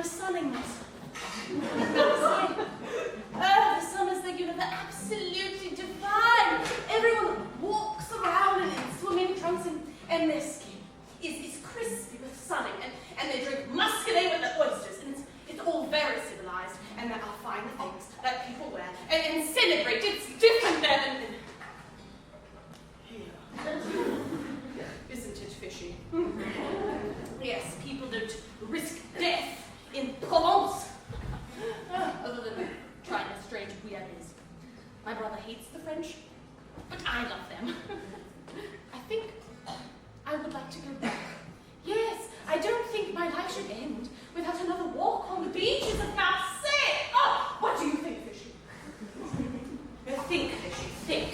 was sunning myself. The summers they give are absolutely divine. Everyone walks around in swimming trunks and their skin is crispy with sunning and they drink muscadet with the oysters and it's all very civilized and there are fine things that people wear and celebrate. It's different than here. Isn't it fishy? Yes, people don't risk death in Provence. Other than trying a strange weirdness. My brother hates the French, but I love them. I think I would like to go back. Yes, I don't think my life should end without another walk on the beaches of Marseille. Oh, what do you think, Fishy? Think, Fishy, think.